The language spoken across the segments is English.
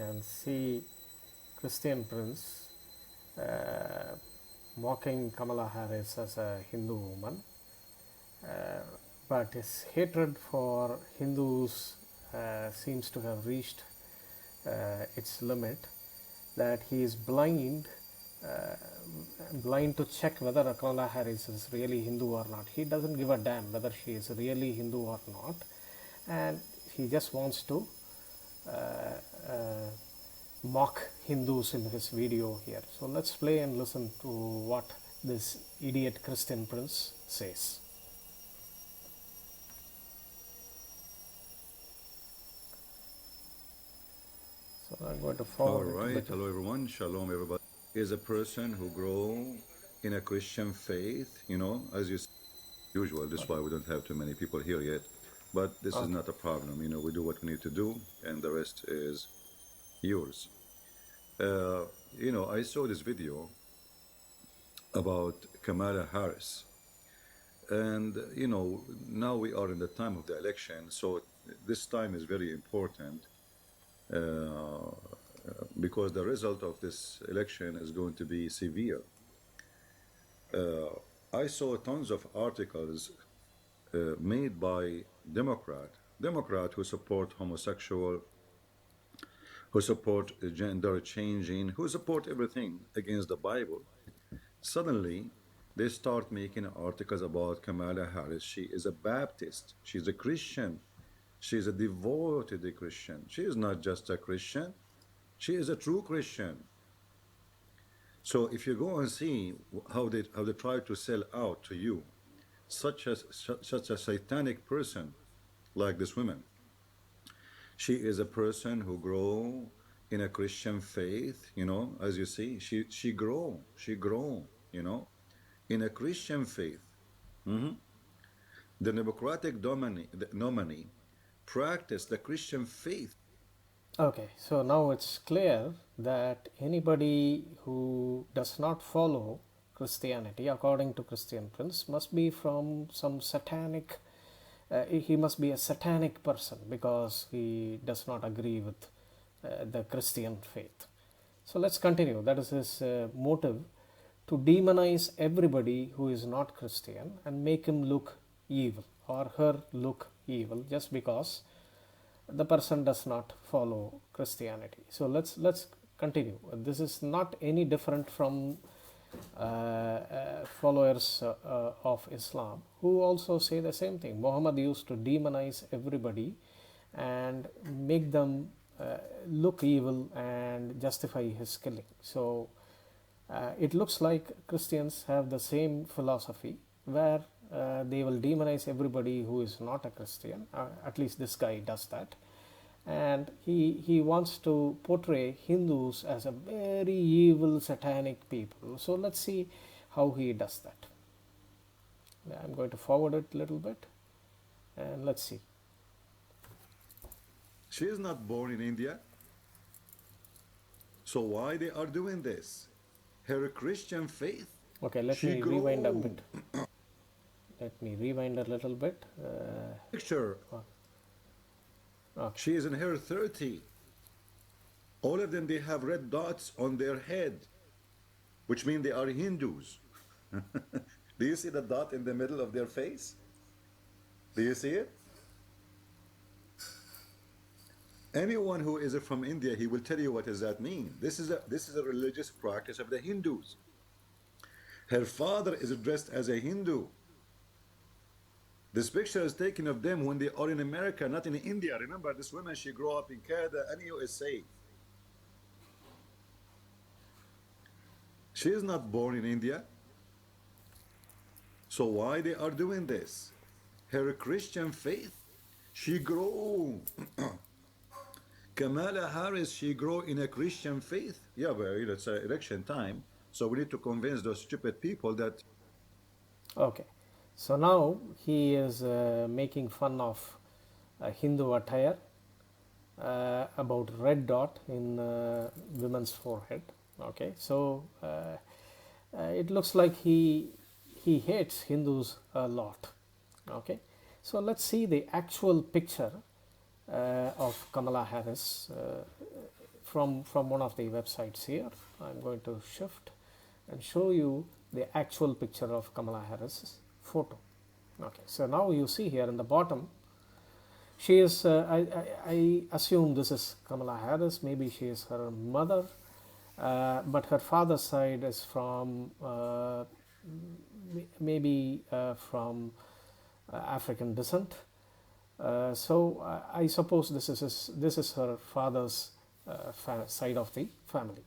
can see Christian Prince mocking Kamala Harris as a Hindu woman, uh, but his hatred for Hindus seems to have reached its limit, that he is uh, blind to check whether Kamala Harris is really Hindu or not. He doesn't give a damn whether she is really Hindu or not, and he just wants to uh, uh, mock Hindus in his video here. So let's play and listen to what this idiot Christian Prince says. So I'm going to All forward it a right. bit. Hello, everyone. Shalom, everybody. Is a person who grow in a Christian faith, as usual. This is why we don't have too many people here yet. But this is Okay. not a problem. We do what we need to do, and the rest is yours. I saw this video about Kamala Harris. And, now we are in the time of the election. So this time is very important. Because the result of this election is going to be severe. I saw tons of articles made by Democrat who support homosexual, who support gender changing, who support everything against the Bible. Suddenly, they start making articles about Kamala Harris. She is a Baptist. She's a Christian. She's a devoted Christian. She is not just a Christian. She is a true Christian. So if you go and see how they try to sell out to you such a satanic person like this woman, she is a person who grow in a Christian faith. As you see, she grow, in a Christian faith. The Democratic nominee practice the Christian faith. Okay, so now it's clear that anybody who does not follow Christianity according to Christian Prince must be from some satanic, he must be a satanic person because he does not agree with the Christian faith. So let's continue. That is his motive, to demonize everybody who is not Christian and make him look evil or her look evil just because the person does not follow Christianity. So let's continue. This is not any different from followers of Islam who also say the same thing. Muhammad used to demonize everybody and make them look evil and justify his killing. So it looks like Christians have the same philosophy where they will demonize everybody who is not a Christian. At least this guy does that. And he wants to portray Hindus as a very evil, satanic people. So let's see how he does that. I'm going to forward it a little bit and let's see. She is not born in India. So why they are doing this? Her Christian faith. Okay, let She me rewind a grew. bit. Let me rewind a little bit. Picture. Okay. She is in her 30. All of them, they have red dots on their head, which mean they are Hindus. Do you see the dot in the middle of their face? Do you see it? Anyone who is from India, he will tell you what does that mean. This is a religious practice of the Hindus. Her father is dressed as a Hindu. This picture is taken of them when they are in America, not in India. Remember, this woman, she grew up in Canada and USA. She is not born in India. So why they are doing this? Her Christian faith, she grew. Kamala Harris, she grew in a Christian faith. Yeah, but it's election time. So we need to convince those stupid people that. Okay. So now he is making fun of Hindu attire, about red dot in women's forehead. Okay, so it looks like he hates Hindus a lot. Okay, so let's see the actual picture of Kamala Harris from one of the websites here. I'm going to shift and show you the actual picture of Kamala Harris's photo. Okay, so now you see here in the bottom, she is, I assume this is Kamala Harris, maybe she is her mother, but her father's side is from, maybe from African descent. So I suppose this is her father's side of the family.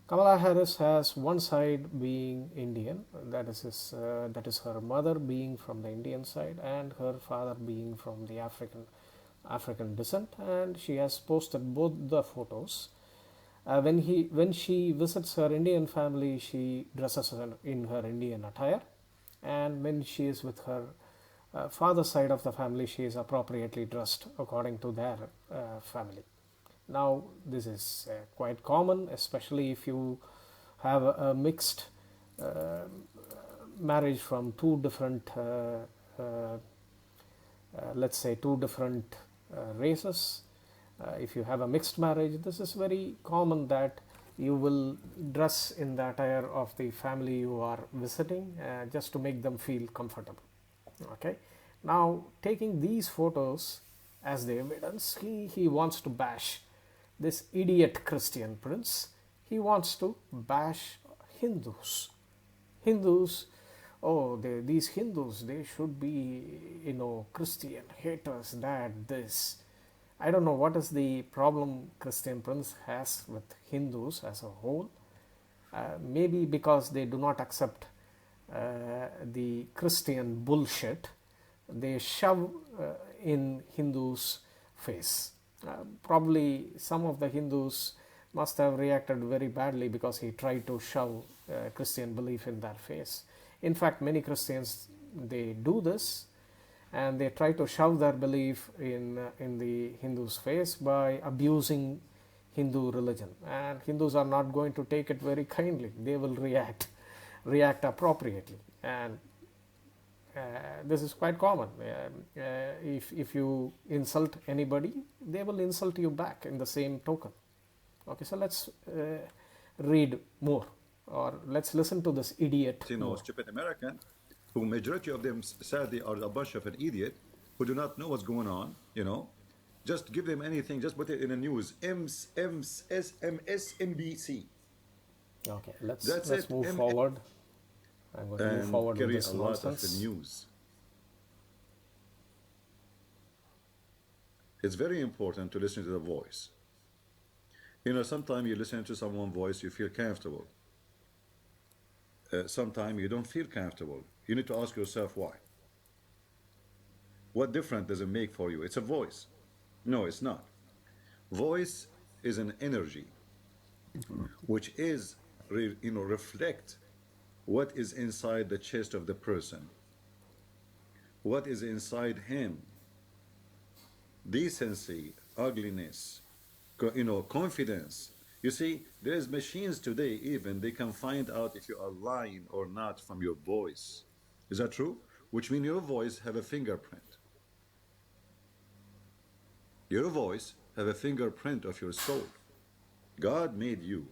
Kamala Harris has one side being Indian, that is her mother being from the Indian side, and her father being from the African descent, and she has posted both the photos. When she visits her Indian family, she dresses in her Indian attire, and when she is with her father's side of the family, she is appropriately dressed according to their family. Now, this is quite common, especially if you have a mixed marriage from two different, let's say, two different races. If you have a mixed marriage, this is very common that you will dress in the attire of the family you are visiting, just to make them feel comfortable. Okay. Now, taking these photos as the evidence, he wants to bash this idiot Christian prince. He wants to bash Hindus. Hindus, oh, these Hindus, they should be, Christian haters, that, this. I don't know what is the problem Christian prince has with Hindus as a whole. Maybe because they do not accept the Christian bullshit they shove in Hindus' face. Probably some of the Hindus must have reacted very badly because he tried to shove Christian belief in their face. In fact, many Christians, they do this, and they try to shove their belief in the Hindus' face by abusing Hindu religion. And Hindus are not going to take it very kindly. They will react appropriately. And this is quite common. If you insult anybody, they will insult you back in the same token. Okay, so let's read more, or let's listen to this idiot. Stupid American, who majority of them sadly are a bunch of an idiot who do not know what's going on. Just give them anything, just put it in the news. MSNBC. Okay, let's move forward. I'm going to move forward with this nonsense. Of the news. It's very important to listen to the voice. Sometimes you listen to someone's voice, you feel comfortable. Sometimes you don't feel comfortable. You need to ask yourself why. What difference does it make for you? It's a voice. No, it's not. Voice is an energy, which is, reflect what is inside the chest of the person, what is inside him. Decency, ugliness, confidence. You see, there's machines today, even they can find out if you are lying or not from your voice. Is that true? Which means your voice have a fingerprint. Your voice have a fingerprint of your soul. God made you,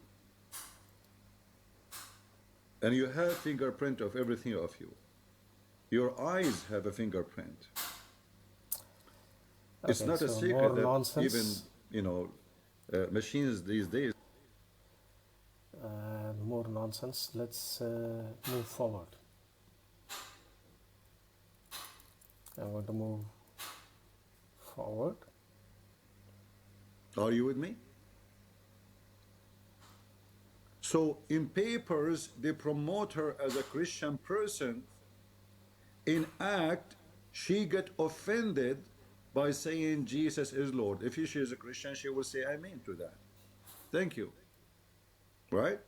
and you have fingerprint of everything of you. Your eyes have a fingerprint. Okay, it's not a secret that nonsense. Even machines these days. More nonsense. Let's move forward. I'm going to move forward. Are you with me? So in papers, they promote her as a Christian person. In act, she get offended by saying Jesus is Lord. If she is a Christian, she will say amen to that. Thank you. Right?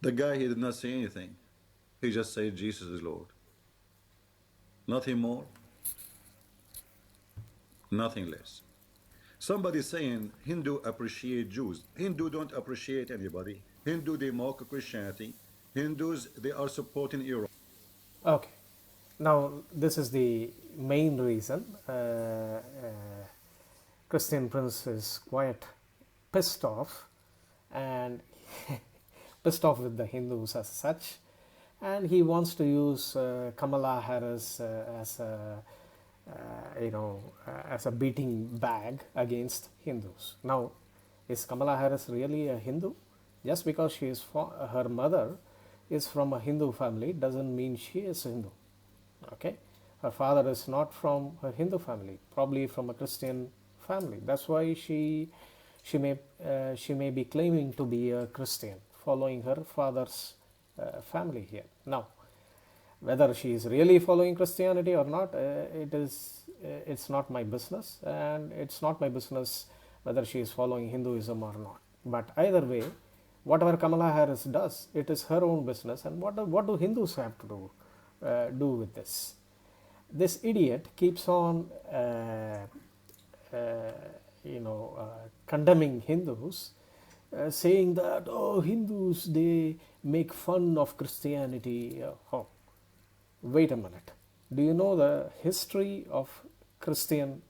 The guy, he did not say anything. He just said Jesus is Lord. Nothing more, nothing less. Somebody saying Hindu appreciate Jews. Hindu don't appreciate anybody. Hindu, they mock Christianity. Hindus, they are supporting Iran. Okay. Now, this is the main reason Christian Prince is quite pissed off and pissed off with the Hindus as such, and he wants to use Kamala Harris as a as a beating bag against Hindus. Now, is Kamala Harris really a Hindu? Just because she is her mother is from a Hindu family doesn't mean she is Hindu. Okay, her father is not from a Hindu family, probably from a Christian family. That's why she may be claiming to be a Christian, following her father's family here. Now, whether she is really following Christianity or not, it's not my business, and it's not my business whether she is following Hinduism or not. But either way, whatever Kamala Harris does, it is her own business. And what do Hindus have to do with this? This idiot keeps on condemning Hindus, saying that, oh, Hindus, they make fun of Christianity. Oh, wait a minute. Do you know the history of Christian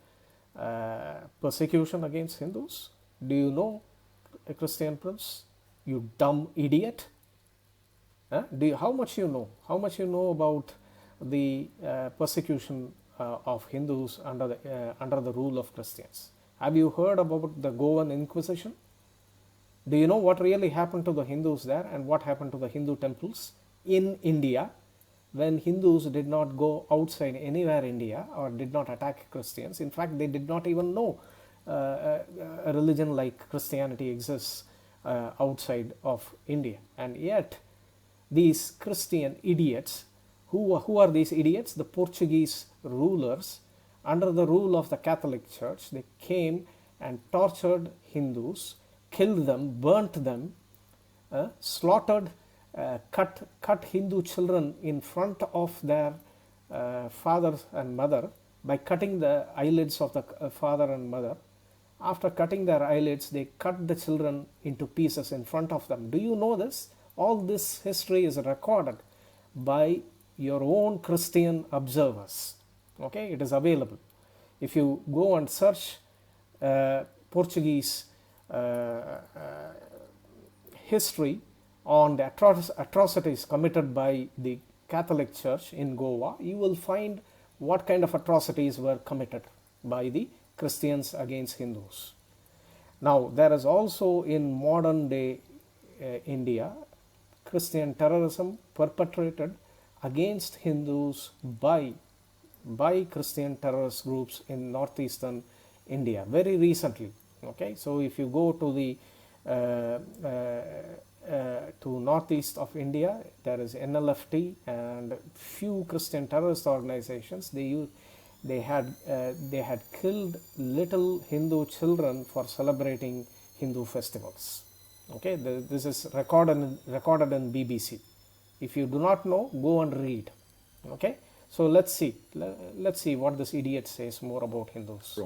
persecution against Hindus? Do you know, a Christian Prince? You dumb idiot. How much you know? How much you know about the persecution of Hindus under the rule of Christians? Have you heard about the Goan Inquisition? Do you know what really happened to the Hindus there, and what happened to the Hindu temples in India when Hindus did not go outside anywhere India or did not attack Christians? In fact, they did not even know a religion like Christianity exists outside of India. And yet, these Christian idiots, who are these idiots? The Portuguese rulers, under the rule of the Catholic Church, they came and tortured Hindus, killed them, burnt them, slaughtered, cut Hindu children in front of their father and mother by cutting the eyelids of the father and mother. After cutting their eyelids, they cut the children into pieces in front of them. Do you know this? All this history is recorded by your own Christian observers. Okay, it is available. If you go and search Portuguese history on the atrocities committed by the Catholic Church in Goa, you will find what kind of atrocities were committed by the Christians against Hindus. Now, there is also in modern day India Christian terrorism perpetrated against Hindus by Christian terrorist groups in northeastern India very recently. Okay, so if you go to the to northeast of India, there is NLFT and few Christian terrorist organizations. They had killed little Hindu children for celebrating Hindu festivals. Okay, this is recorded in BBC. If you do not know, go and read. Okay, so let's see what this idiot says more about Hindus.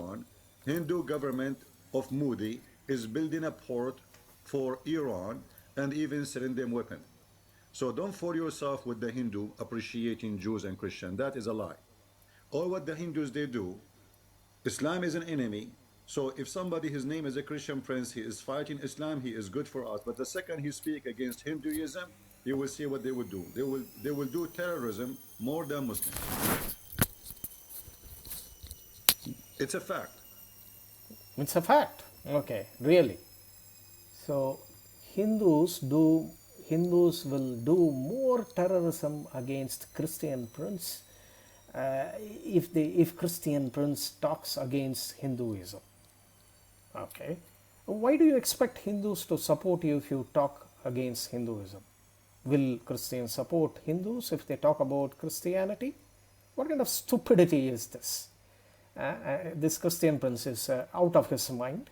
Hindu government of Modi is building a port for Iran and even selling them weapons. So don't fool yourself with the Hindu appreciating Jews and Christians. That is a lie. All what the Hindus they do, Islam is an enemy. So if somebody, his name is a Christian prince, he is fighting Islam, he is good for us. But the second he speak against Hinduism, you will see what they will do. They will do terrorism more than Muslims. It's a fact. It's a fact. Okay, really. So Hindus will do more terrorism against Christian prince if Christian prince talks against Hinduism. Okay, why do you expect Hindus to support you if you talk against Hinduism? Will Christians support Hindus if they talk about Christianity? What kind of stupidity is this? This Christian prince is out of his mind.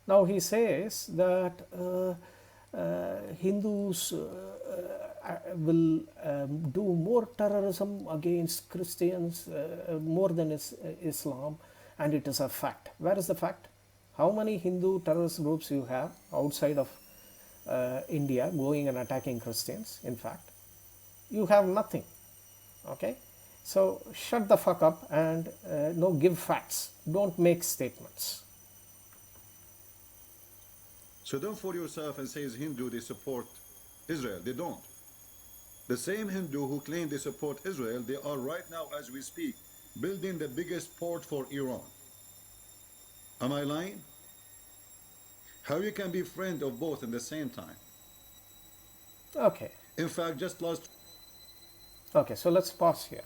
Now he says that Hindus will do more terrorism against Christians more than Islam, and it is a fact. Where is the fact? How many Hindu terrorist groups you have outside of India going and attacking Christians? In fact, you have nothing. Okay, So shut the fuck up and no, give facts. Don't make statements. So don't fool yourself and say Hindu, they support Israel. They don't. The same Hindu who claim they support Israel, they are right now as we speak building the biggest port for Iran. Am I lying? How you can be friend of both at the same time? Okay. In fact, just last Okay, so let's pause here.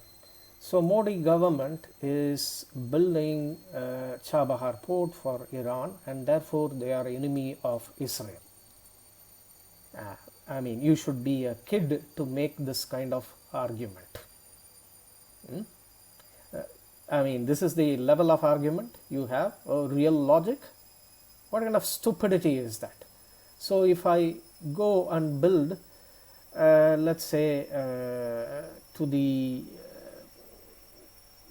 So Modi government is building Chabahar port for Iran, and therefore they are enemy of Israel. I mean, you should be a kid to make this kind of argument. I mean, this is the level of argument you have, real logic. What kind of stupidity is that? So if I go and build, let's say, to the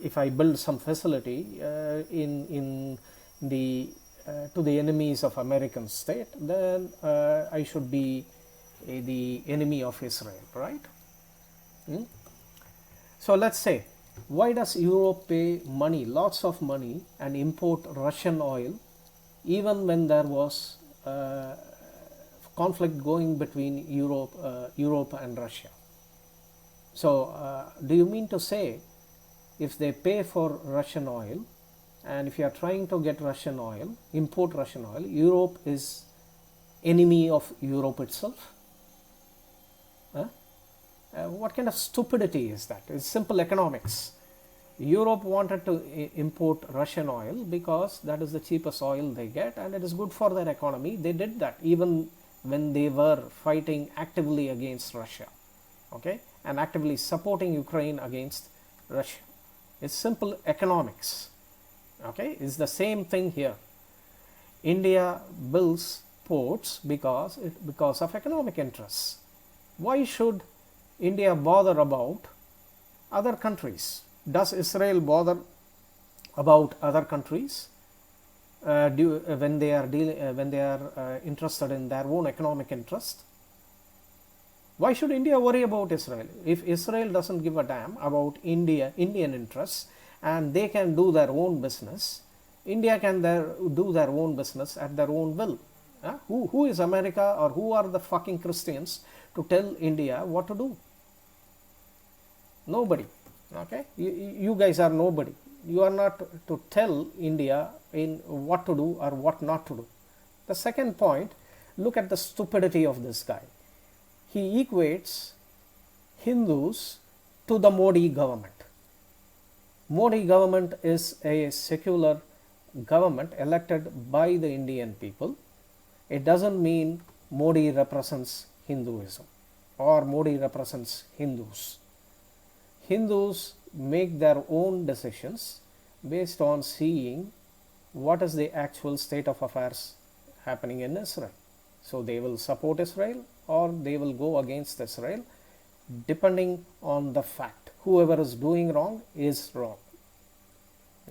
if I build some facility in the to the enemies of American state, then I should be the enemy of Israel, right? So let's say, why does Europe pay money, lots of money, and import Russian oil, even when there was conflict going between Europe and Russia? So do you mean to say, if they pay for Russian oil, and if you are trying to get Russian oil, import Russian oil, Europe is enemy of Europe itself? What kind of stupidity is that? It's simple economics. Europe wanted to import Russian oil because that is the cheapest oil they get, and it is good for their economy. They did that even when they were fighting actively against Russia, okay, and actively supporting Ukraine against Russia. It's simple economics, okay. It's the same thing here. India builds ports because of economic interests. Why should India bother about other countries? Does Israel bother about other countries when they are interested in their own economic interest? Why should India worry about Israel? If Israel doesn't give a damn about Indian interests, and they can do their own business, India can do their own business at their own will. Who is America, or who are the fucking Christians to tell India what to do? Nobody. Okay, you guys are nobody. You are not to tell India in what to do or what not to do. The second point, look at the stupidity of this guy. He equates Hindus to the Modi government. Modi government is a secular government elected by the Indian people. It doesn't mean Modi represents Hinduism or Modi represents Hindus. Hindus make their own decisions based on seeing what is the actual state of affairs happening in Israel. So they will support Israel or they will go against Israel depending on the fact. Whoever is doing wrong is wrong.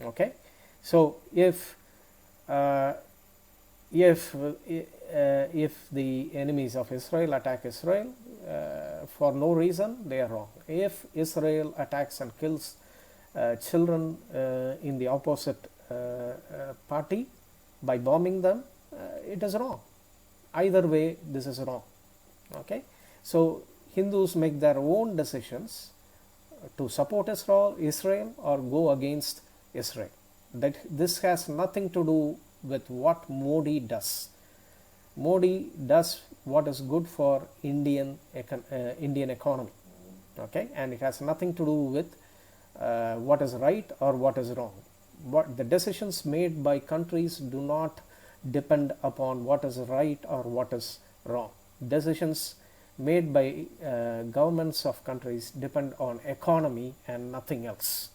Okay, so if the enemies of Israel attack Israel for no reason, they are wrong. If Israel attacks and kills children in the opposite party by bombing them, it is wrong. Either way, this is wrong. Okay, so Hindus make their own decisions to support Israel or go against Israel. That this has nothing to do with what Modi does. Modi does what is good for Indian economy, okay, and it has nothing to do with what is right or what is wrong. What the decisions made by countries do not depend upon what is right or what is wrong. Decisions made by governments of countries depend on economy and nothing else.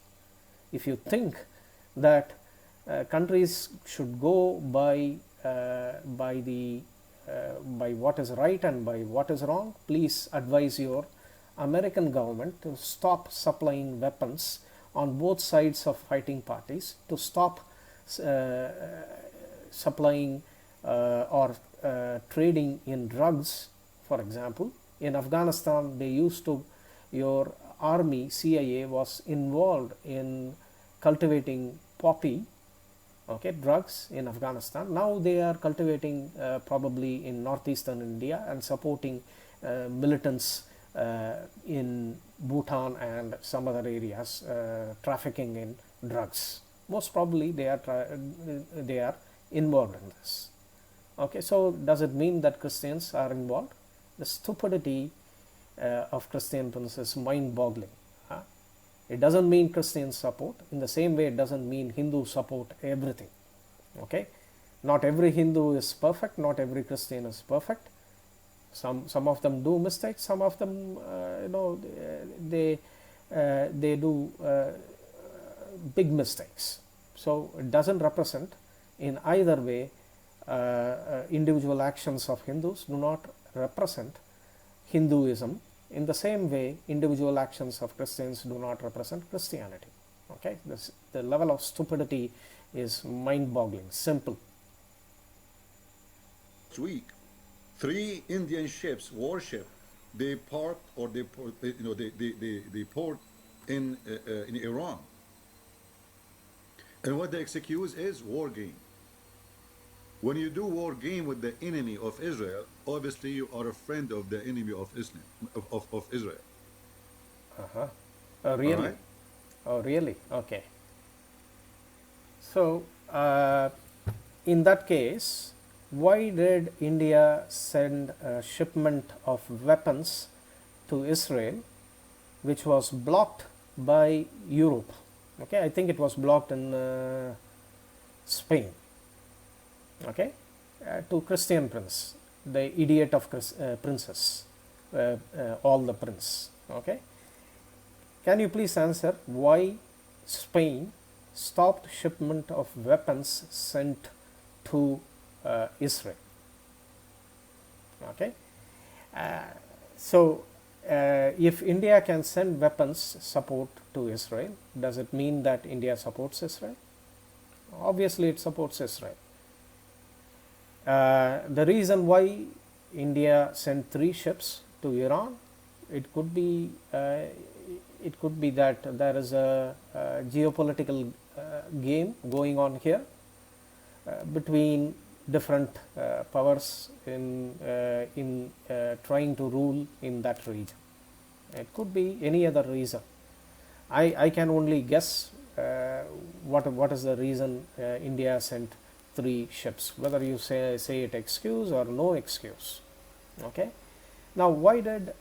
If you think that countries should go by what is right and by what is wrong, please advise your American government to stop supplying weapons on both sides of fighting parties, to stop supplying or trading in drugs. For example, in Afghanistan, they used to, your army, CIA, was involved in cultivating poppy, okay, drugs in Afghanistan. Now they are cultivating probably in northeastern India and supporting militants in Bhutan and some other areas, trafficking in drugs. Most probably they are involved in this. Okay, so does it mean that Christians are involved? The stupidity of Christian prince is mind-boggling. It doesn't mean Christians support. In the same way, it doesn't mean Hindus support everything. Okay, not every Hindu is perfect. Not every Christian is perfect. Some of them do mistakes. Some of them, they do big mistakes. So it doesn't represent in either way. Individual actions of Hindus do not represent Hinduism. In the same way, individual actions of Christians do not represent Christianity. Okay, the level of stupidity is mind-boggling. Simple. Last week, 3 Indian ships, warship, they parked or they port in Iran, and what they excuse is war game. When you do war game with the enemy of Israel, obviously you are a friend of the enemy of Islam, of Israel. Oh, All really? right? Oh, really? Okay. So, in that case, why did India send a shipment of weapons to Israel, which was blocked by Europe? Okay, I think it was blocked in Spain. Okay, to Christian prince, the idiot of princes, all the prince. Okay, can you please answer why Spain stopped shipment of weapons sent to Israel? Okay, so if India can send weapons support to Israel, does it mean that India supports Israel? Obviously, it supports Israel. The reason why India sent 3 ships to Iran, it could be that there is a geopolitical game going on here between different powers in trying to rule in that region. It could be any other reason. I can only guess what is the reason India sent 3 ships, whether you say it excuse or no excuse. Okay, now why did,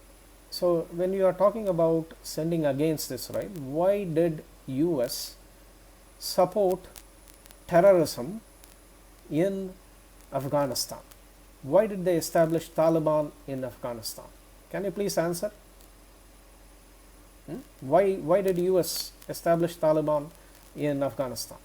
so when you are talking about sending against Israel, why did US support terrorism in Afghanistan? Why did they establish Taliban in Afghanistan? Can you please answer? Why did US establish Taliban in Afghanistan?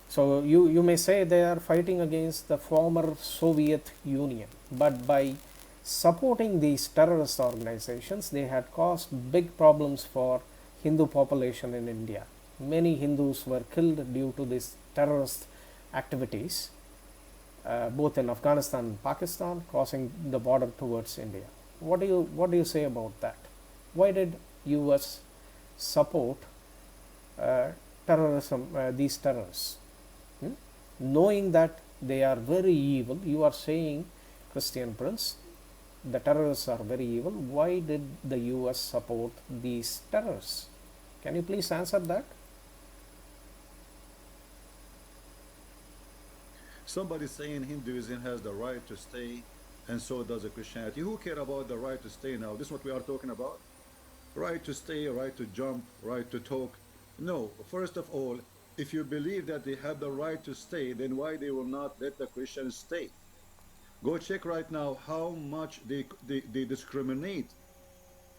So you may say they are fighting against the former Soviet Union, but by supporting these terrorist organizations, they had caused big problems for Hindu population in India. Many Hindus were killed due to these terrorist activities, both in Afghanistan and Pakistan, crossing the border towards India. What do you say about that? Why did US support terrorism, these terrorists? Knowing that they are very evil, you are saying, Christian prince, the terrorists are very evil. Why did the US support these terrorists? Can you please answer that? Somebody saying Hinduism has the right to stay, and so does the Christianity. Who care about the right to stay now? This is what we are talking about. Right to stay, right to jump, right to talk. No, first of all, if you believe that they have the right to stay, then why they will not let the Christians stay? Go check right now how much they discriminate,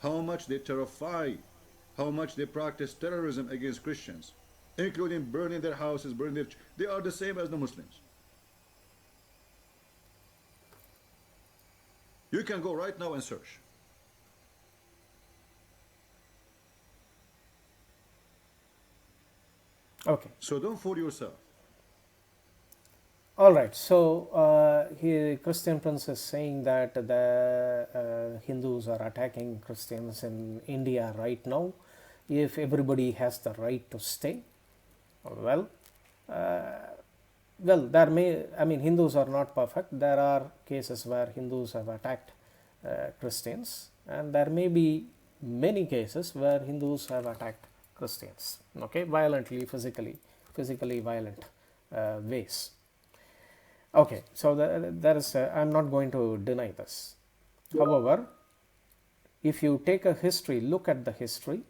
how much they terrify, how much they practice terrorism against Christians, including burning their houses, burning their... They are the same as the Muslims. You can go right now and search. Okay. So don't fool yourself. All right. So here, Christian Prince is saying that the Hindus are attacking Christians in India right now. If everybody has the right to stay, well, well, there may, I mean, Hindus are not perfect. There are cases where Hindus have attacked Christians, and there may be many cases where Hindus have attacked Christians, okay, violently, physically violent ways. Okay, so there is, I'm not going to deny this. However, if you take a history, look at the history,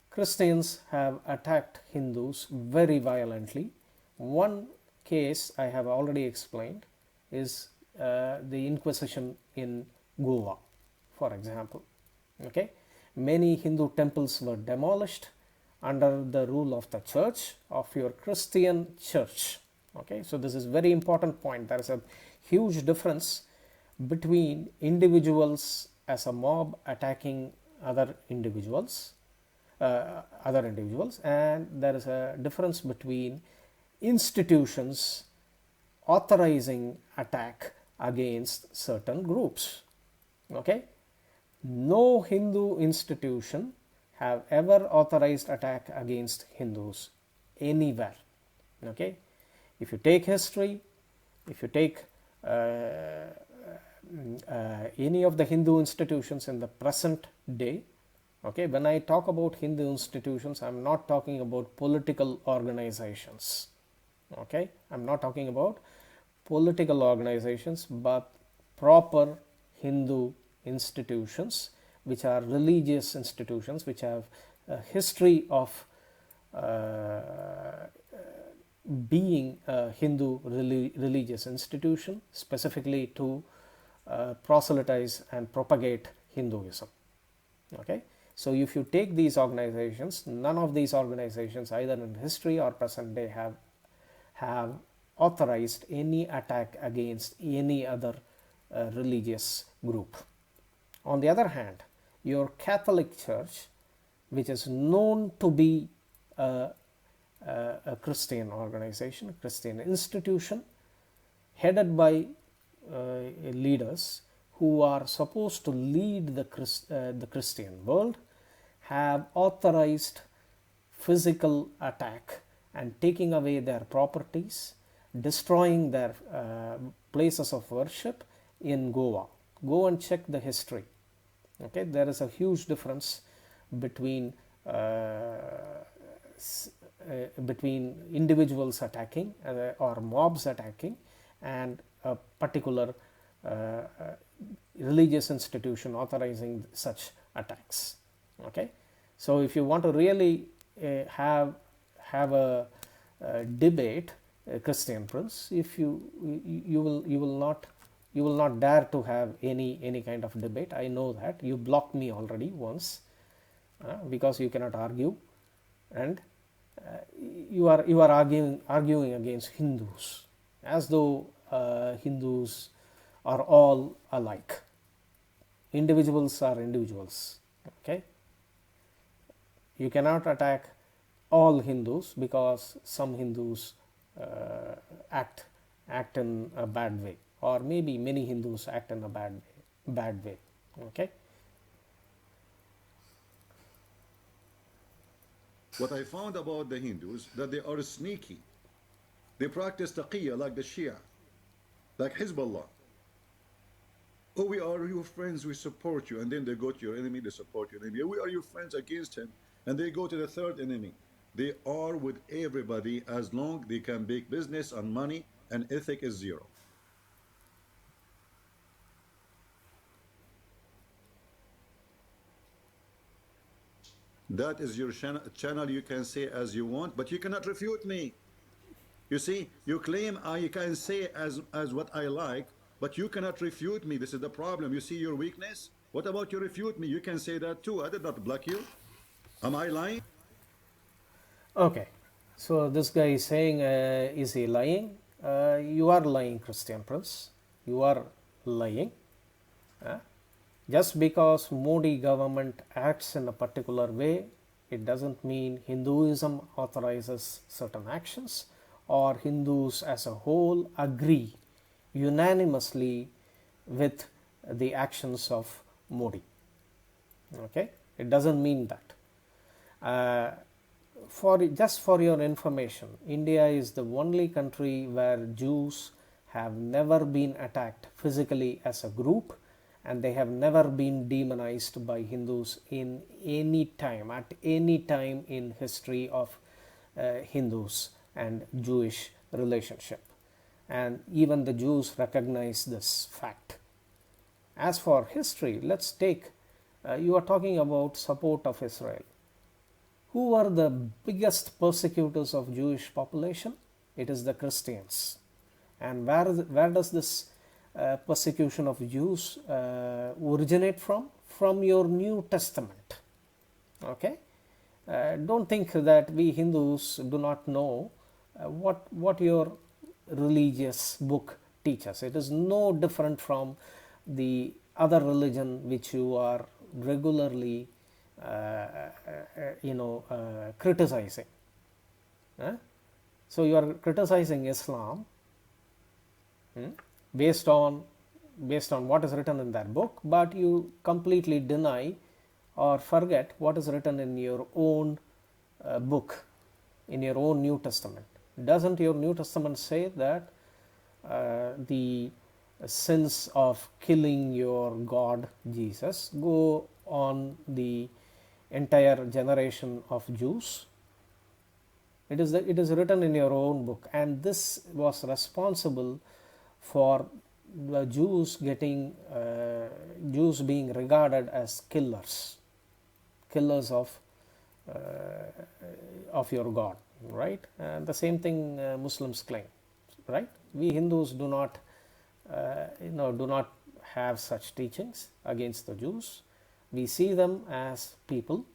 Christians have attacked Hindus very violently. One case I have already explained is the Inquisition in Goa, for example. Okay, many Hindu temples were demolished under the rule of the church, of your Christian church. Okay, so this is very important point. There is a huge difference between individuals as a mob attacking other individuals, and there is a difference between institutions authorizing attack against certain groups. Okay, no Hindu institution have ever authorized attack against Hindus anywhere. Okay, if you take history, if you take any of the Hindu institutions in the present day, okay, when I talk about Hindu institutions, I'm not talking about political organizations. Okay, I'm not talking about political organizations, but proper Hindu institutions, which are religious institutions, which have a history of being a Hindu religious institution, specifically to proselytize and propagate Hinduism. Okay, so if you take these organizations, none of these organizations, either in history or present day, have authorized any attack against any other religious group. On the other hand, your Catholic Church, which is known to be a Christian organization, a Christian institution, headed by leaders who are supposed to lead the Christian world, have authorized physical attack and taking away their properties, destroying their places of worship in Goa. Go and check the history. Okay, there is a huge difference between individuals attacking or mobs attacking and a particular religious institution authorizing such attacks. Okay, so if you want to really have a debate, Christian Prince, if you will not dare to have any kind of debate. I know that you blocked me already once because you cannot argue, and you are arguing against Hindus as though Hindus are all alike. Individuals are individuals. Okay, you cannot attack all Hindus because some Hindus act in a bad way, or maybe many Hindus act in a bad way. Okay. What I found about the Hindus, that they are sneaky. They practice taqiyya like the Shia, like Hezbollah. Oh, we are your friends, we support you. And then they go to your enemy, they support your enemy. We are your friends against him. And they go to the third enemy. They are with everybody as long they can make business and money, and ethic is zero. That is your channel. You can say as you want, but you cannot refute me. You see, you claim I can say as what I like, but you cannot refute me. This is the problem. You see your weakness? What about you refute me? You can say that too. I did not block you. Am I lying? Okay, so this guy is saying, is he lying? You are lying, Christian Prince. You are lying. Just because Modi government acts in a particular way, it doesn't mean Hinduism authorizes certain actions, or Hindus as a whole agree unanimously with the actions of Modi. Okay, it doesn't mean that. For your information, India is the only country where Jews have never been attacked physically as a group, and they have never been demonized by Hindus in any time, at any time in history of Hindus and Jewish relationship. And even the Jews recognize this fact. As for history, let's take, you are talking about support of Israel. Who are the biggest persecutors of Jewish population? It is the Christians. And where does this persecution of Jews originate from? From your New Testament. Okay? Don't think that we Hindus do not know what your religious book teaches. It is no different from the other religion which you are regularly criticizing. So you are criticizing Islam based on what is written in that book, but you completely deny or forget what is written in your own book, in your own New Testament. Doesn't your New Testament say that the sins of killing your God Jesus go on the entire generation of Jews? It is written in your own book, and this was responsible for the Jews being regarded as killers of your God, right? And the same thing Muslims claim, right? We Hindus do not have such teachings against the Jews. We see them as people,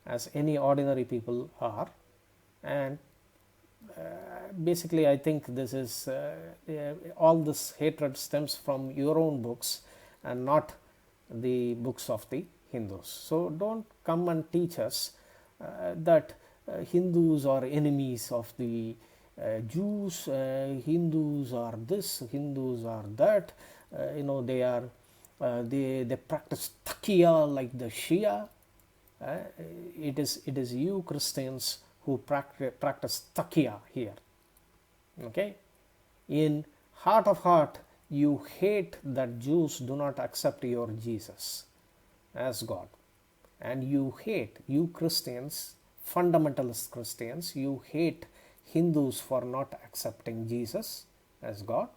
as any ordinary people are, and basically I think this is all this hatred stems from your own books and not the books of the Hindus. So don't come and teach us that Hindus are enemies of the Jews, Hindus are this, Hindus are that, they are they practice taqiyya like the Shia. It is you Christians who practice taqiyya here. Okay, in heart of heart you hate that Jews do not accept your Jesus as God, and you Christians, fundamentalist Christians, you hate Hindus for not accepting Jesus as God.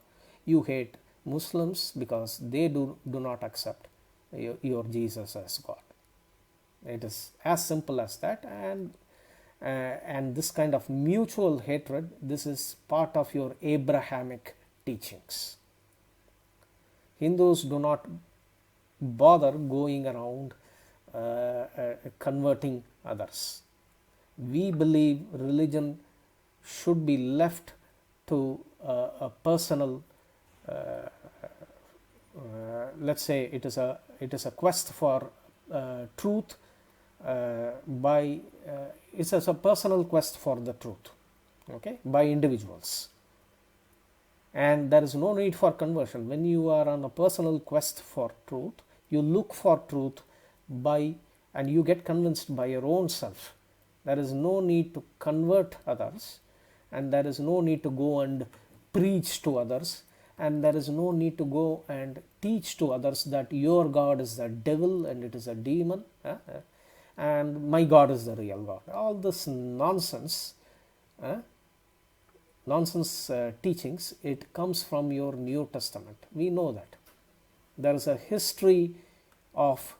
You hate Muslims because they do not accept your Jesus as God. It is as simple as that. And this kind of mutual hatred, this is part of your Abrahamic teachings. Hindus do not bother going around converting others. We believe religion should be left to a personal, let's say it is a quest for truth it's as a personal quest for the truth, okay, by individuals, and there is no need for conversion. When you are on a personal quest for truth, you look for truth and you get convinced by your own self. There is no need to convert others, and there is no need to go and preach to others, and there is no need to go and teach to others that your God is the devil and it is a demon, and my God is the real God. All this nonsense, teachings, it comes from your New Testament. We know that. There is a history of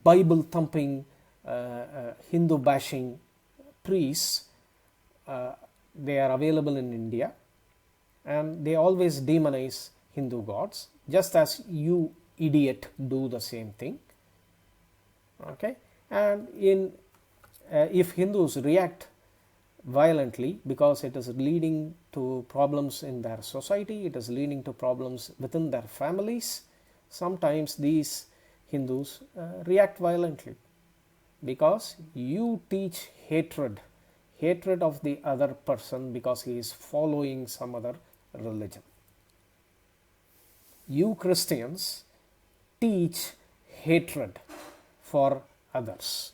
Bible thumping, Hindu bashing priests. They are available in India, and they always demonize Hindu gods, just as you idiot do the same thing. Okay, and if Hindus react violently because it is leading to problems in their society, it is leading to problems within their families, sometimes these Hindus react violently because you teach hatred hatred of the other person because he is following some other religion. You Christians teach hatred for others.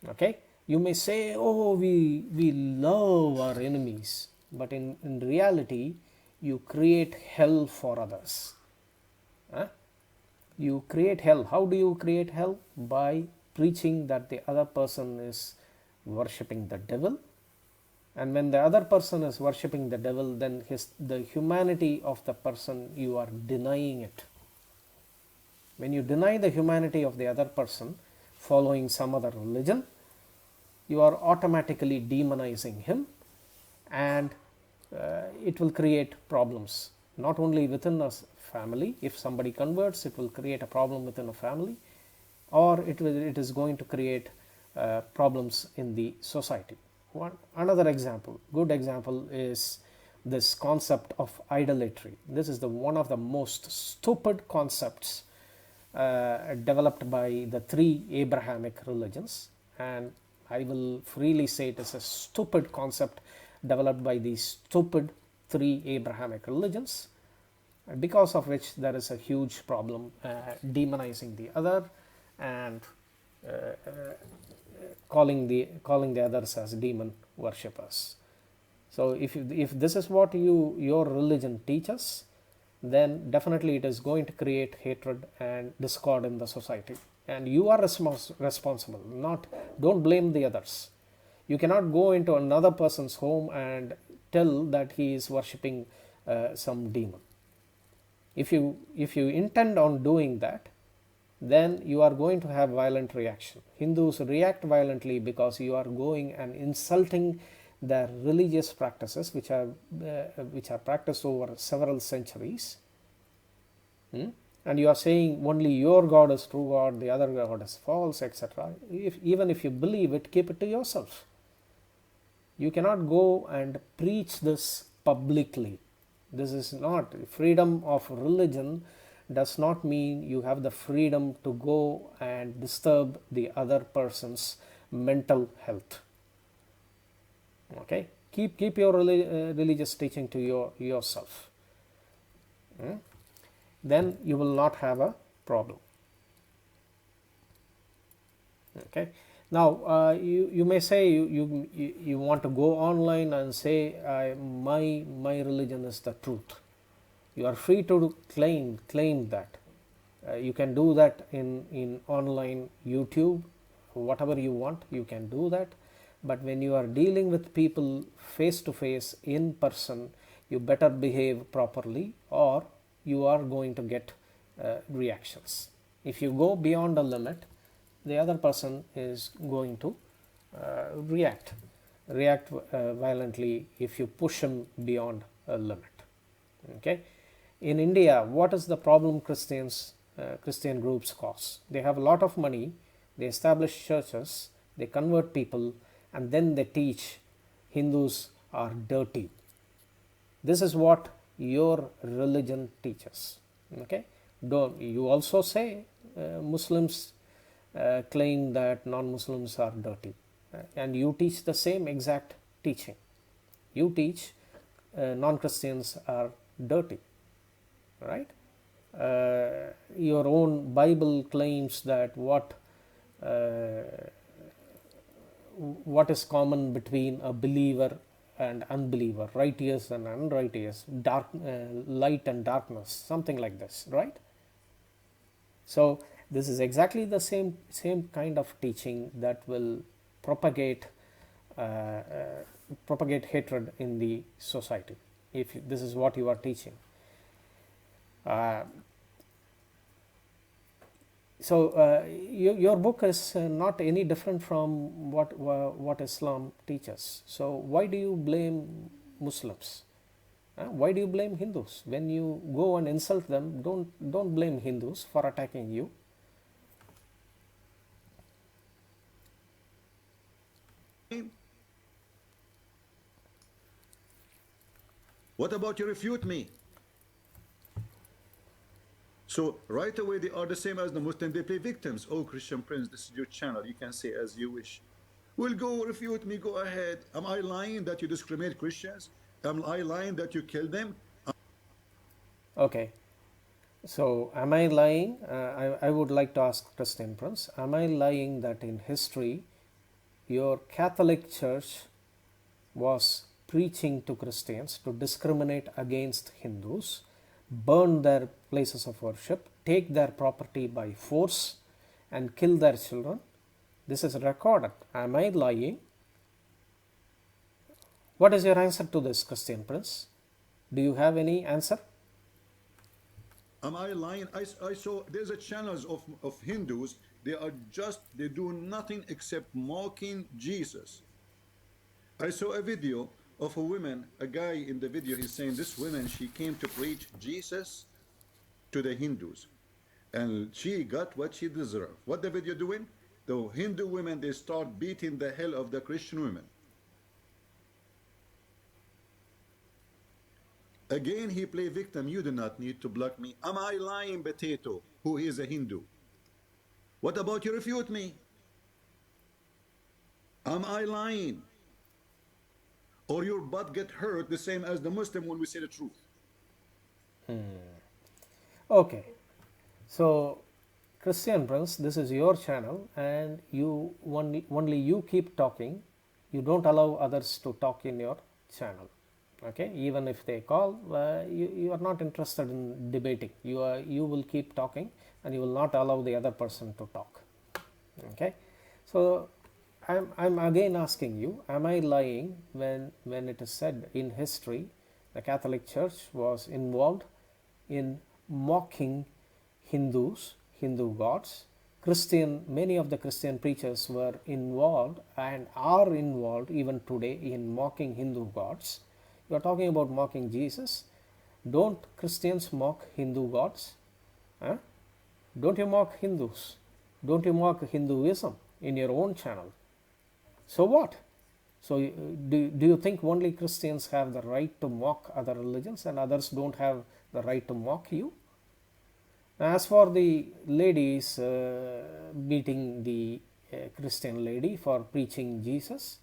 Okay? You may say, oh, we love our enemies, but in reality, you create hell for others. Huh? You create hell. How do you create hell? By preaching that the other person is worshipping the devil. And when the other person is worshipping the devil, then the humanity of the person, you are denying it. When you deny the humanity of the other person following some other religion, you are automatically demonizing him, and it will create problems not only within a family. If somebody converts, it will create a problem within a family, or it is going to create problems in the society. Another example, good example, is this concept of idolatry. This is one of the most stupid concepts developed by the three Abrahamic religions, and I will freely say it is a stupid concept developed by these stupid three Abrahamic religions, because of which there is a huge problem demonizing the other and calling the others as demon worshippers. So if this is what your religion teaches, then definitely it is going to create hatred and discord in the society, and you are responsible. Don't blame the others. You cannot go into another person's home and tell that he is worshipping some demon. If you intend on doing that, then you are going to have violent reaction. Hindus react violently because you are going and insulting their religious practices, which are practiced over several centuries. And you are saying only your God is true God, the other God is false, etc. Even if you believe it, keep it to yourself. You cannot go and preach this publicly. This is not freedom of religion. Does not mean you have the freedom to go and disturb the other person's mental health. Okay, keep your religious teaching to yourself. Then you will not have a problem. Okay. Now you may say you want to go online and say my religion is the truth. You are free to claim that. You can do that in online YouTube, whatever you want, you can do that. But when you are dealing with people face to face, in person, you better behave properly, or you are going to get reactions. If you go beyond a limit, the other person is going to react violently if you push him beyond a limit. Okay. In India, what is the problem Christian groups cause? They have a lot of money, they establish churches, they convert people, and then they teach Hindus are dirty. This is what your religion teaches. Okay. You also say Muslims claim that non-Muslims are dirty, and you teach the same exact teaching. You teach non-Christians are dirty, right? Your own Bible claims that what is common between a believer and unbeliever, righteous and unrighteous, light and darkness, something like this, right? So this is exactly the same kind of teaching that will propagate hatred in the society, if this is what you are teaching. So your book is not any different from what Islam teaches. So why do you blame Muslims? Why do you blame Hindus? When you go and insult them, don't blame Hindus for attacking you. What about you refute me? So right away they are the same as the Muslim. They play victims. Oh, Christian Prince, this is your channel. You can say as you wish. Will go refute me, go ahead. Am I lying that you discriminate Christians? Am I lying that you kill them? Okay. So, am I lying? I would like to ask Christian Prince, am I lying that in history your Catholic Church was preaching to Christians to discriminate against Hindus, burn their places of worship, take their property by force, and kill their children? This is recorded. Am I lying? What is your answer to this, Christian Prince? Do you have any answer? Am I lying? I saw there's a channels of Hindus. They do nothing except mocking Jesus. I saw a video of a woman, a guy in the video, he's saying this woman, she came to preach Jesus to the Hindus. And she got what she deserved. What the video doing? The Hindu women, they start beating the hell of the Christian women. Again, he play victim. You do not need to block me. Am I lying, potato, who is a Hindu? What about you refute me? Am I lying? Or your butt get hurt the same as the Muslim when we say the truth? Okay. So, Christian Prince, this is your channel, and you only you keep talking. You don't allow others to talk in your channel. Okay, even if they call, you are not interested in debating. You will keep talking, and you will not allow the other person to talk. Okay, so I'm again asking you: am I lying when it is said in history the Catholic Church was involved in mocking Hindus, Hindu gods? Many of the Christian preachers were involved and are involved even today in mocking Hindu gods. You are talking about mocking Jesus. Don't Christians mock Hindu gods? Huh? Don't you mock Hindus? Don't you mock Hinduism in your own channel? So what? So do you think only Christians have the right to mock other religions and others don't have the right to mock you? As for the ladies beating the Christian lady for preaching Jesus,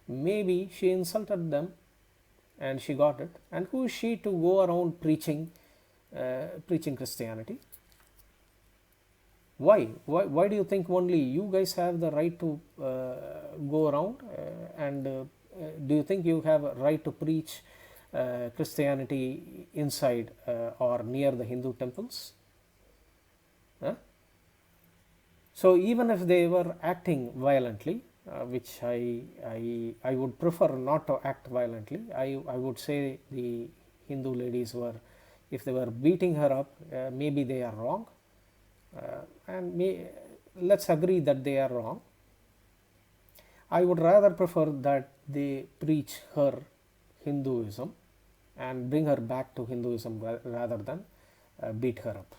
maybe she insulted them and she got it. And who is she to go around preaching Christianity? Why do you think only you guys have the right to go around and do you think you have a right to preach Christianity inside or near the Hindu temples? Huh? So even if they were acting violently, which I would prefer not to act violently, I would say the Hindu ladies were, if they were beating her up, maybe they are wrong, and let's agree that they are wrong. I would rather prefer that they preach her Hinduism and bring her back to Hinduism rather than beat her up.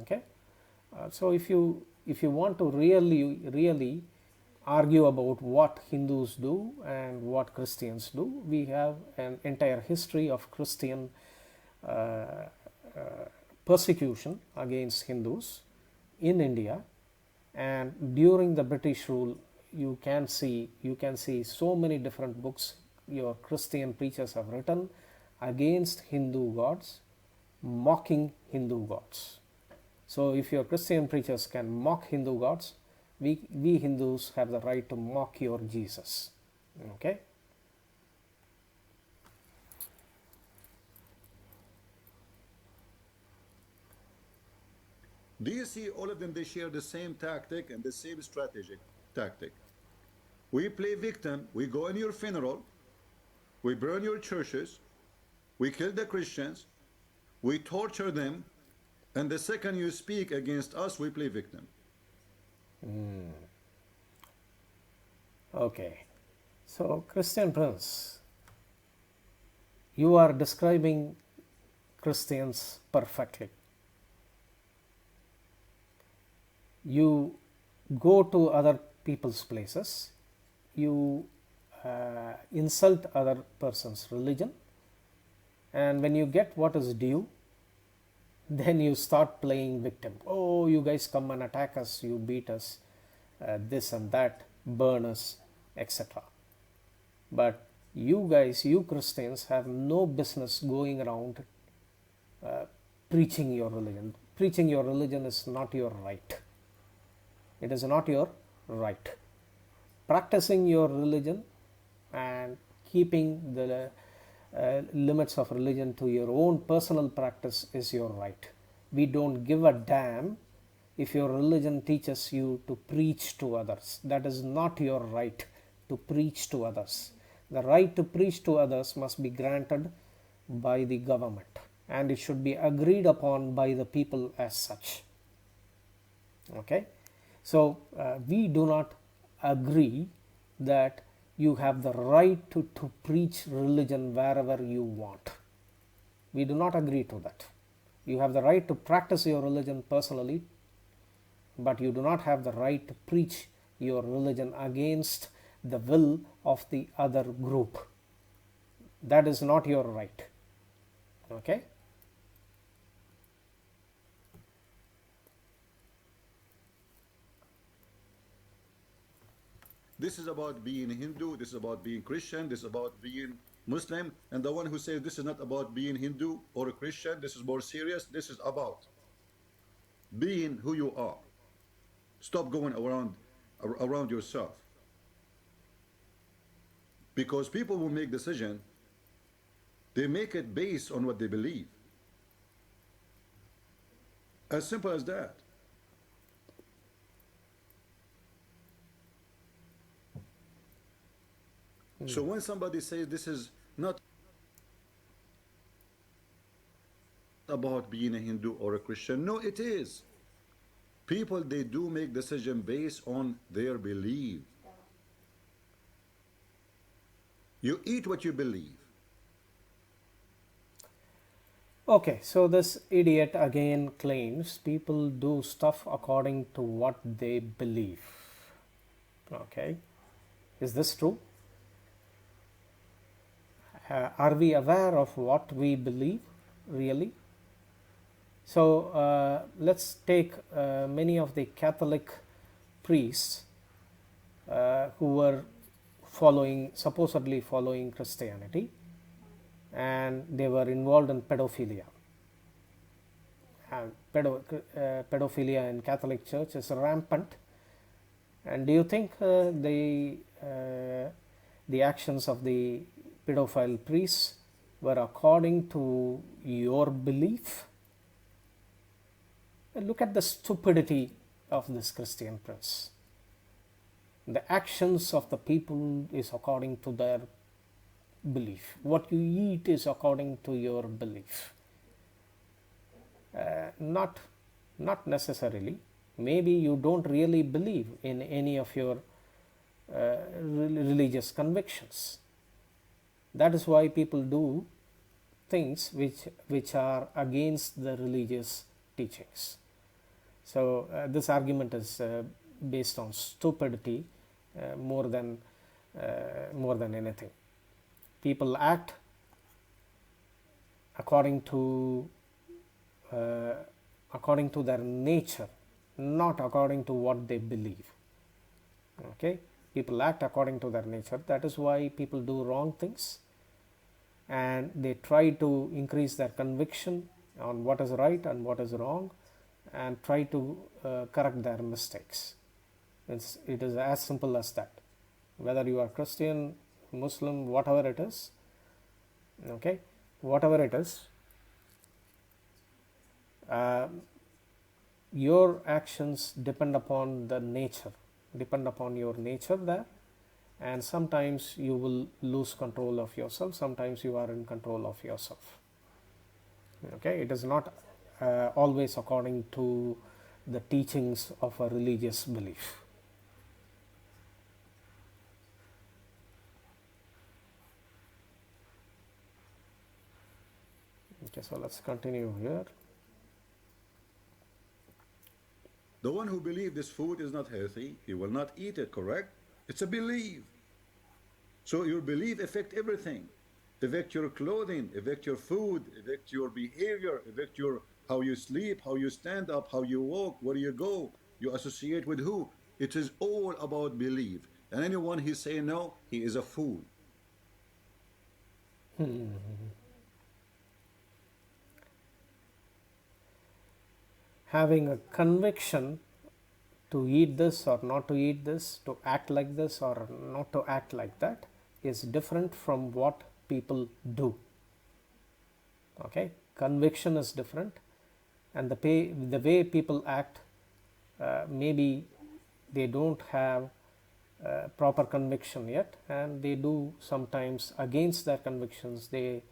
Okay, so if you want to really argue about what Hindus do and what Christians do, we have an entire history of Christian persecution against Hindus in India, and during the British rule, you can see so many different books your Christian preachers have written against Hindu gods, mocking Hindu gods. So if your Christian preachers can mock Hindu gods, we Hindus have the right to mock your Jesus. Okay? Do you see all of them? They share the same tactic and the same strategic tactic. We play victim. We go in your funeral. We burn your churches. We kill the Christians. We torture them. And the second you speak against us, we play victim. Okay. So, Christian Prince, you are describing Christians perfectly. You go to other people's places, you insult other person's religion, and when you get what is due, then you start playing victim. Oh, you guys come and attack us, you beat us, this and that. burners, etc. But you guys, you Christians, have no business going around preaching your religion. Preaching your religion is not your right. It is not your right. Practicing your religion and keeping the limits of religion to your own personal practice is your right. We don't give a damn if your religion teaches you to preach to others. That is not your right to preach to others. The right to preach to others must be granted by the government, and it should be agreed upon by the people as such. Okay, so we do not agree that you have the right to preach religion wherever you want. We do not agree to that. You have the right to practice your religion personally, but you do not have the right to preach your religion against the will of the other group. That is not your right. Okay? This is about being Hindu, this is about being Christian, this is about being Muslim. And the one who says this is not about being Hindu or a Christian, this is more serious, this is about being who you are. Stop going around yourself. Because people will make decision, they make it based on what they believe. As simple as that. So when somebody says this is not about being a Hindu or a Christian, no, it is. People, they do make decision based on their belief. You eat what you believe. Okay, so this idiot again claims people do stuff according to what they believe. Okay, is this true? Are we aware of what we believe really? So let's take many of the Catholic priests who were supposedly following Christianity, and they were involved in pedophilia. Pedophilia in Catholic Church is rampant. And do you think the actions of the pedophile priests were according to your belief? Look at the stupidity of this Christian prince. The actions of the people is according to their belief. What you eat is according to your belief. Not necessarily. Maybe you don't really believe in any of your religious convictions. That is why people do things which are against the religious teachings. So this argument is based on stupidity more than anything. People act according to their nature, not according to what they believe. Okay, people act according to their nature. That is why people do wrong things, and they try to increase their conviction on what is right and what is wrong, and try to correct their mistakes. It is as simple as that. Whether you are Christian, Muslim, whatever it is, okay, whatever it is, your actions depend upon the nature, depend upon your nature there, and sometimes you will lose control of yourself, sometimes you are in control of yourself. Okay, it is not always according to the teachings of a religious belief. Okay, so let's continue here. The one who believes this food is not healthy, he will not eat it, correct? It's a belief. So your belief affects everything. Affect your clothing, affect your food, affect your behavior, affect your how you sleep, how you stand up, how you walk, where you go, you associate with who. It is all about belief. And anyone he say no, he is a fool. Having a conviction to eat this or not to eat this, to act like this or not to act like that, is different from what people do. Okay, conviction is different, and the way people act, maybe they don't have proper conviction yet, and they do sometimes against their convictions. They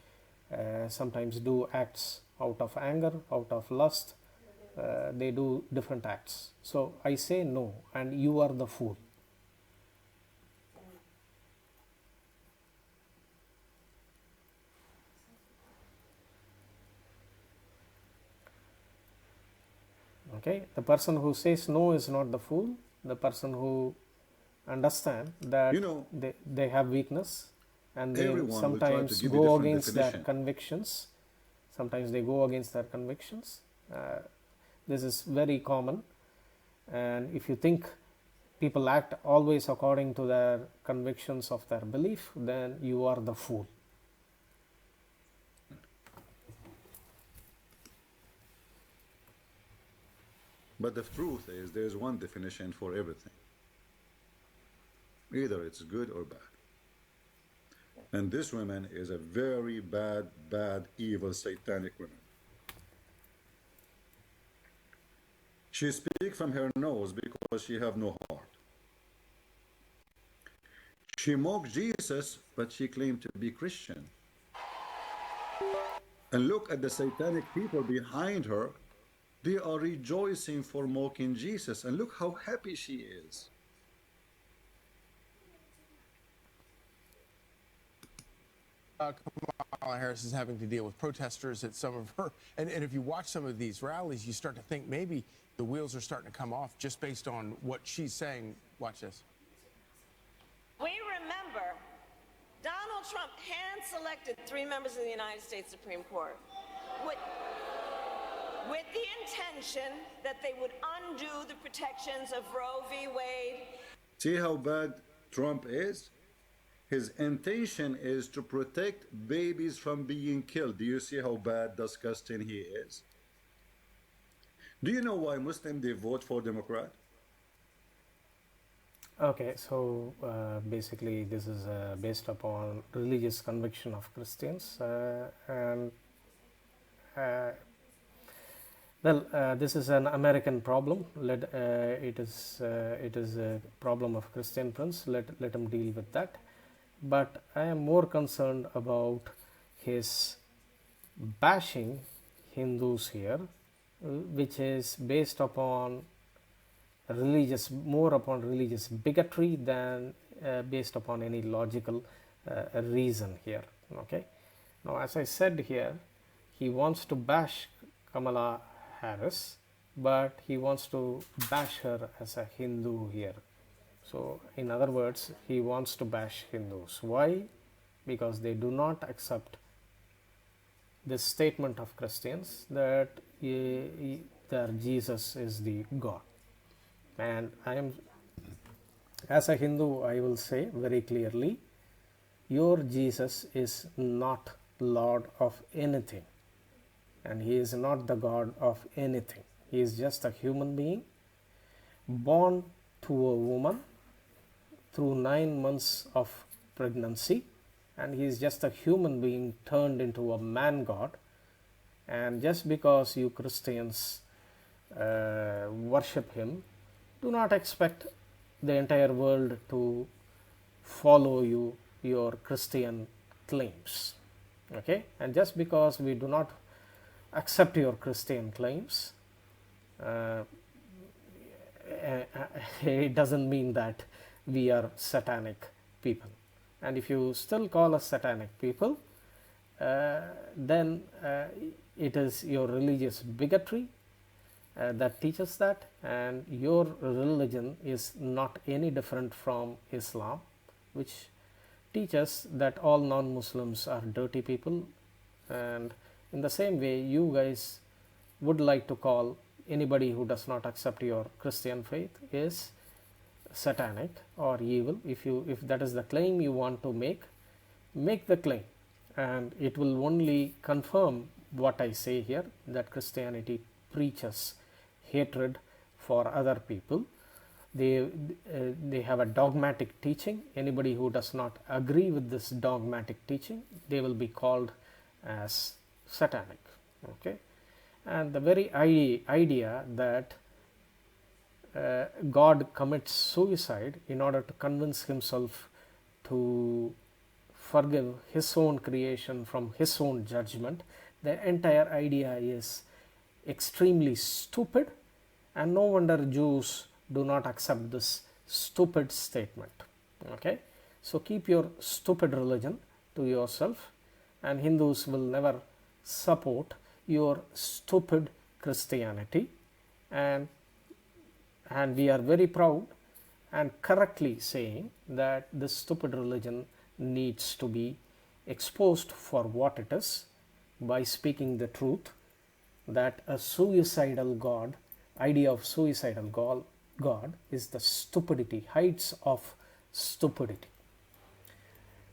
sometimes do acts out of anger, out of lust. They do different acts. So I say no, and you are the fool. Okay, the person who says no is not the fool. The person who understand that You know, they have weakness, and they everyone will try to sometimes give you go different against their definition. convictions. Sometimes they go against their convictions. This is very common, and if you think people act always according to their convictions of their belief, then you are the fool. But the truth is, there's one definition for everything. Either it's good or bad. And this woman is a very bad, bad, evil, satanic woman. She speaks from her nose because she have no heart. She mocked Jesus, but she claimed to be Christian. And look at the satanic people behind her. They are rejoicing for mocking Jesus. And look how happy she is. Kamala Harris is having to deal with protesters at some of her. And if you watch some of these rallies, you start to think maybe the wheels are starting to come off just based on what she's saying. Watch this. We remember Donald Trump hand-selected 3 members of the United States Supreme Court with the intention that they would undo the protections of Roe v. Wade. See how bad Trump is? His intention is to protect babies from being killed. Do you see how bad, disgusting he is? Do you know why Muslims, they vote for Democrat? Okay, so basically this is based upon religious conviction of Christians, and this is an American problem. It is a problem of Christian Prince. Let him deal with that. But I am more concerned about his bashing Hindus here, which is based upon more upon religious bigotry than based upon any logical reason here. Okay. Now, as I said here, he wants to bash Kamala Harris, but he wants to bash her as a Hindu here. So, in other words, he wants to bash Hindus. Why? Because they do not accept this statement of Christians that their Jesus is the God. And as a Hindu, I will say very clearly, your Jesus is not Lord of anything, and he is not the God of anything. He is just a human being born to a woman through 9 months of pregnancy, and he is just a human being turned into a man God. And just because you Christians worship him, do not expect the entire world to follow your Christian claims. Okay, and just because we do not accept your Christian claims, it doesn't mean that we are satanic people. And if you still call us satanic people, then it is your religious bigotry that teaches that, and your religion is not any different from Islam, which teaches that all non-Muslims are dirty people. And in the same way, you guys would like to call anybody who does not accept your Christian faith is satanic or evil. If that is the claim you want to make the claim, and it will only confirm what I say here, that Christianity preaches hatred for other people. They have a dogmatic teaching. Anybody who does not agree with this dogmatic teaching, they will be called as satanic. Okay, and the very idea that God commits suicide in order to convince himself to forgive his own creation from his own judgment, the entire idea is extremely stupid, and no wonder Jews do not accept this stupid statement. Okay, so keep your stupid religion to yourself, and Hindus will never support your stupid Christianity. And we are very proud and correctly saying that this stupid religion needs to be exposed for what it is by speaking the truth, that a suicidal God, idea of suicidal God is the stupidity, heights of stupidity.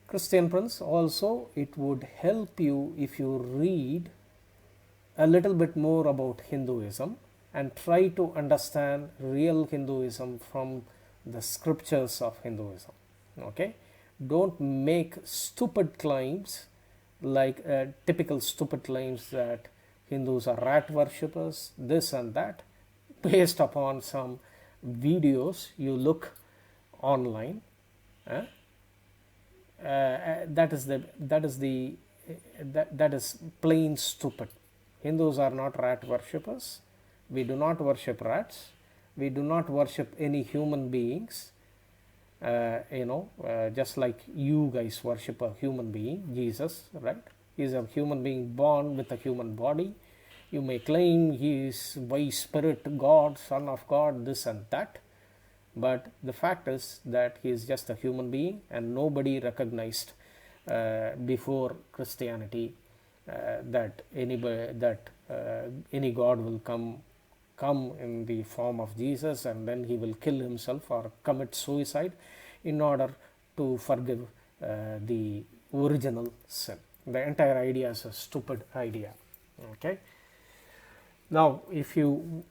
Christian Prince, also it would help you if you read a little bit more about Hinduism and try to understand real Hinduism from the scriptures of Hinduism. Okay, don't make stupid claims like typical stupid claims that Hindus are rat worshippers, this and that, based upon some videos you look online. That is plain stupid. Hindus are not rat worshippers. We do not worship rats. We do not worship any human beings. Just like you guys worship a human being, Jesus, right? He is a human being born with a human body. You may claim he is by spirit God, son of God, this and that. But the fact is that he is just a human being, and nobody recognized before Christianity that any God will come in the form of Jesus, and then he will kill himself or commit suicide in order to forgive the original sin. The entire idea is a stupid idea. Okay. Now, if you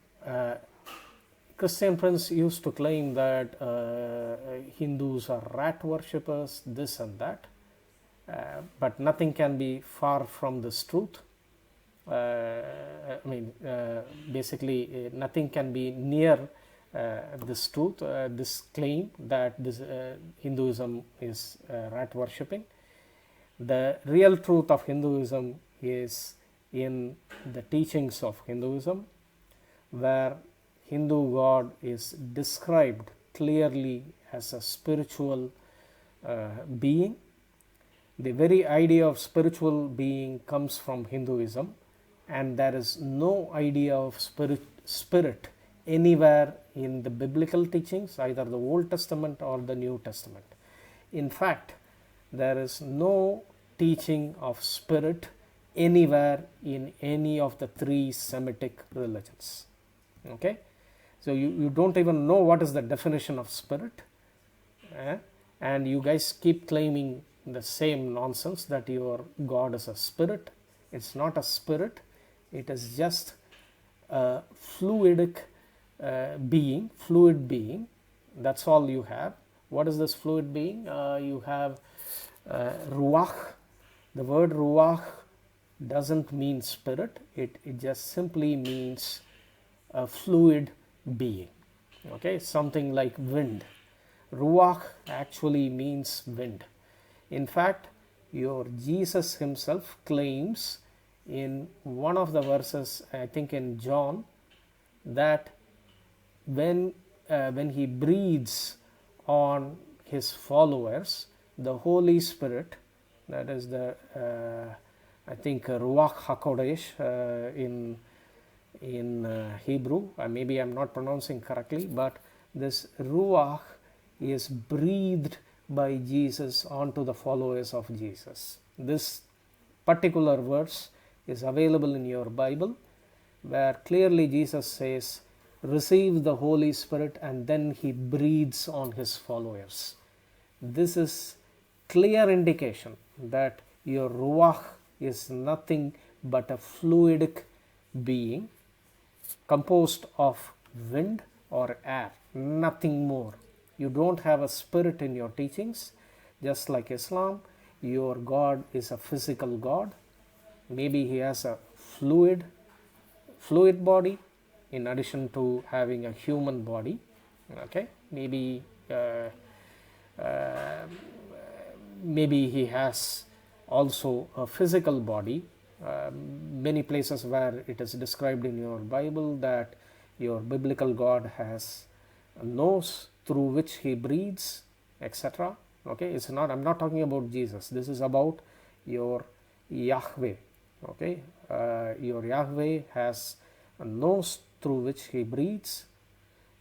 Christian Prince used to claim that Hindus are rat worshippers, this and that, but nothing can be far from this truth. Basically, nothing can be near this truth, this claim that this Hinduism is rat worshipping. The real truth of Hinduism is in the teachings of Hinduism, where Hindu God is described clearly as a spiritual being. The very idea of spiritual being comes from Hinduism, and there is no idea of spirit anywhere in the biblical teachings, either the Old Testament or the New Testament. In fact, there is no teaching of spirit anywhere in any of the three Semitic religions. Okay, so you don't even know what is the definition of spirit, and you guys keep claiming the same nonsense that your God is a spirit. It's not a spirit. It is just a fluid being. That's all you have. What is this fluid being? You have ruach. The word ruach doesn't mean spirit. It just simply means a fluid being. Okay, something like wind. Ruach actually means wind. In fact, your Jesus himself claims in one of the verses, I think in John, that when he breathes on his followers, the Holy Spirit, that is the I think Ruach HaKodesh in Hebrew, maybe I'm not pronouncing correctly, but this Ruach is breathed by Jesus onto the followers of Jesus. This particular verse is available in your Bible, where clearly Jesus says, receive the Holy Spirit and then he breathes on his followers. This is clear indication that your ruach is nothing but a fluidic being composed of wind or air, nothing more. You don't have a spirit in your teachings. Just like Islam, your God is a physical God. Maybe he has a fluid body in addition to having a human body. Okay, maybe maybe he has also a physical body. Many places where it is described in your Bible that your biblical God has a nose through which he breathes, etc. Okay, it's not, I'm not talking about Jesus. This is about your Yahweh. Okay, your Yahweh has a nose through which he breathes.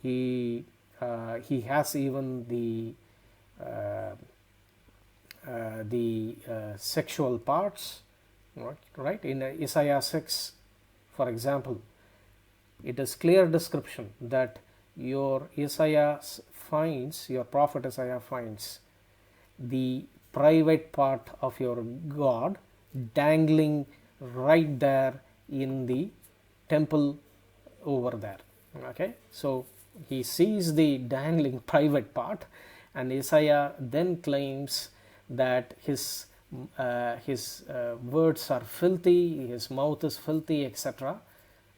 He has even the sexual parts, right? In Isaiah 6, for example, it is clear description that your prophet Isaiah finds the private part of your God dangling right there in the temple over there. Okay, so he sees the dangling private part, and Isaiah then claims that his words are filthy, his mouth is filthy, etc.,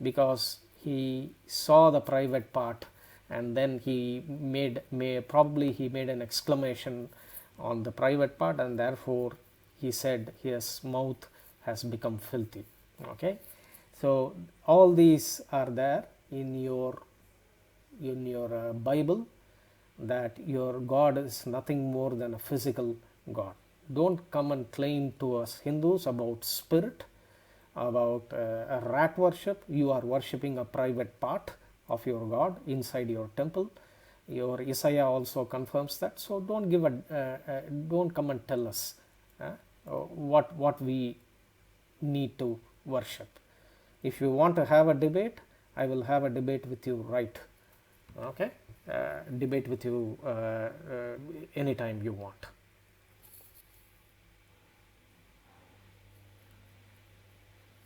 because he saw the private part, and then he probably made an exclamation on the private part, and therefore he said his mouth has become filthy. Okay, so all these are there in your Bible, that your God is nothing more than a physical God. Don't come and claim to us Hindus about spirit, about a rat worship. You are worshipping a private part of your God inside your temple. Your Isaiah also confirms that. So don't don't come and tell us what we need to worship. If you want to have a debate, I will have a debate with you, right? Okay, debate with you anytime you want.